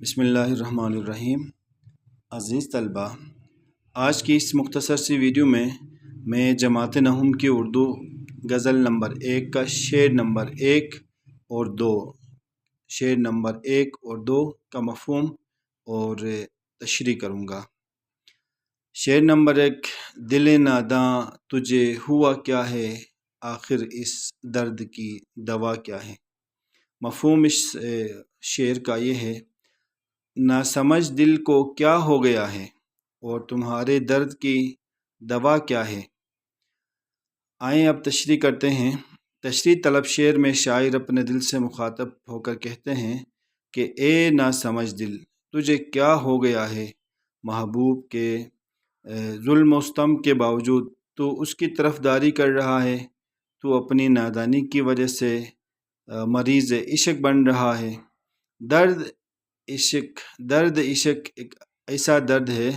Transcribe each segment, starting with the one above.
بسم اللہ الرحمن الرحیم۔ عزیز طلبہ، آج کی اس مختصر سی ویڈیو میں جماعت نحوم کی اردو غزل نمبر 1 کا شعر نمبر 1 اور 2 کا مفہوم اور تشریح کروں گا۔ شعر نمبر 1: دل ناداں تجھے ہوا کیا ہے، آخر اس درد کی دوا کیا ہے۔ مفہوم اس شعر کا یہ ہے: ناسمجھ دل کو کیا ہو گیا ہے اور تمہارے درد کی دوا کیا ہے۔ آئیں اب تشریح کرتے ہیں۔ تشریح طلب شعر میں شاعر اپنے دل سے مخاطب ہو کر کہتے ہیں کہ اے ناسمجھ دل، تجھے کیا ہو گیا ہے۔ محبوب کے ظلم و ستم کے باوجود تو اس کی طرفداری کر رہا ہے، تو اپنی نادانی کی وجہ سے مریض عشق بن رہا ہے۔ درد عشق ایک ایسا درد ہے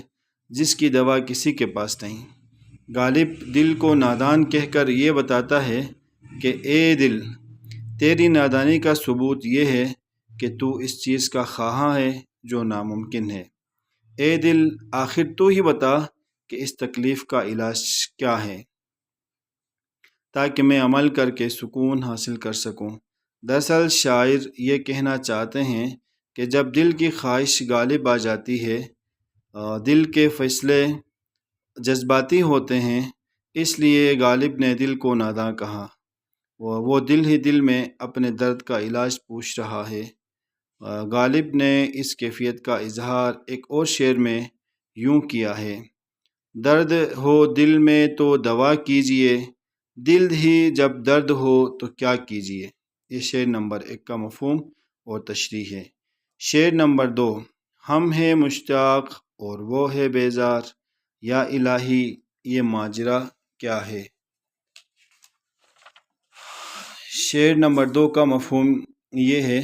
جس کی دوا کسی کے پاس نہیں۔ غالب دل کو نادان کہہ کر یہ بتاتا ہے کہ اے دل، تیری نادانی کا ثبوت یہ ہے کہ تو اس چیز کا خواہاں ہے جو ناممکن ہے۔ اے دل، آخر تو ہی بتا کہ اس تکلیف کا علاج کیا ہے، تاکہ میں عمل کر کے سکون حاصل کر سکوں۔ دراصل شاعر یہ کہنا چاہتے ہیں کہ جب دل کی خواہش غالب آ جاتی ہے، دل کے فیصلے جذباتی ہوتے ہیں، اس لیے غالب نے دل کو ناداں کہا۔ وہ دل ہی دل میں اپنے درد کا علاج پوچھ رہا ہے۔ غالب نے اس کیفیت کا اظہار ایک اور شعر میں یوں کیا ہے: درد ہو دل میں تو دوا کیجئے، دل ہی جب درد ہو تو کیا کیجئے۔ یہ شعر نمبر 1 کا مفہوم اور تشریح ہے۔ شعر نمبر 2: ہم ہیں مشتاق اور وہ ہے بیزار، یا الہی یہ ماجرا کیا ہے۔ شعر نمبر 2 کا مفہوم یہ ہے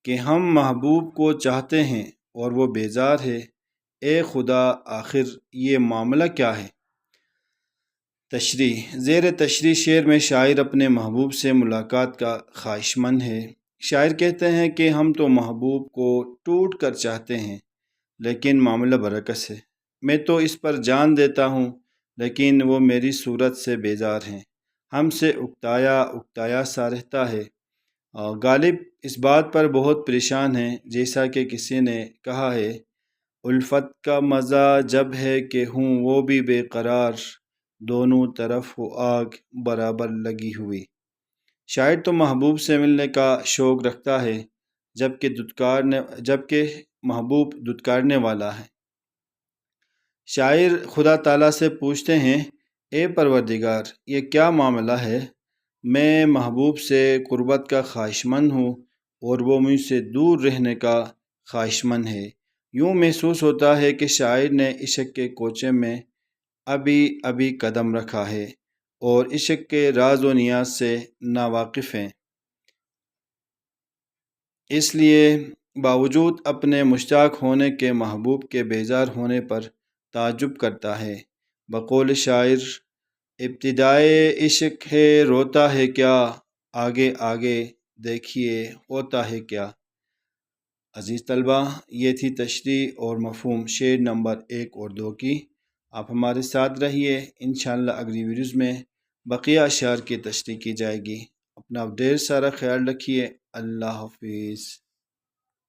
کہ ہم محبوب کو چاہتے ہیں اور وہ بیزار ہے، اے خدا آخر یہ معاملہ کیا ہے۔ تشریح: زیر تشریح شعر میں شاعر اپنے محبوب سے ملاقات کا خواہش مند ہے۔ شاعر کہتے ہیں کہ ہم تو محبوب کو ٹوٹ کر چاہتے ہیں، لیکن معاملہ برعکس ہے۔ میں تو اس پر جان دیتا ہوں، لیکن وہ میری صورت سے بیزار ہیں، ہم سے اکتایا سا رہتا ہے۔ غالب اس بات پر بہت پریشان ہیں، جیسا کہ کسی نے کہا ہے: الفت کا مزہ جب ہے کہ ہوں وہ بھی بے قرار، دونوں طرف ہو آگ برابر لگی ہوئی۔ شاعر تو محبوب سے ملنے کا شوق رکھتا ہے، جبکہ محبوب دھتکارنے والا ہے۔ شاعر خدا تعالیٰ سے پوچھتے ہیں: اے پروردگار، یہ کیا معاملہ ہے۔ میں محبوب سے قربت کا خواہش مند ہوں اور وہ مجھ سے دور رہنے کا خواہش مند ہے۔ یوں محسوس ہوتا ہے کہ شاعر نے عشق کے کوچے میں ابھی قدم رکھا ہے اور عشق کے راز و نیاز سے ناواقف ہیں، اس لیے باوجود اپنے مشتاق ہونے کے محبوب کے بیزار ہونے پر تعجب کرتا ہے۔ بقول شاعر: ابتدائے عشق ہے روتا ہے کیا، آگے آگے دیکھیے ہوتا ہے کیا۔ عزیز طلبہ، یہ تھی تشریح اور مفہوم شعر نمبر 1 اور 2 کی۔ آپ ہمارے ساتھ رہیے، انشاءاللہ اگلی ویڈیوز میں بقیہ اشعار کی تشریح کی جائے گی۔ اپنا ڈھیر سارا خیال رکھیے۔ اللہ حافظ۔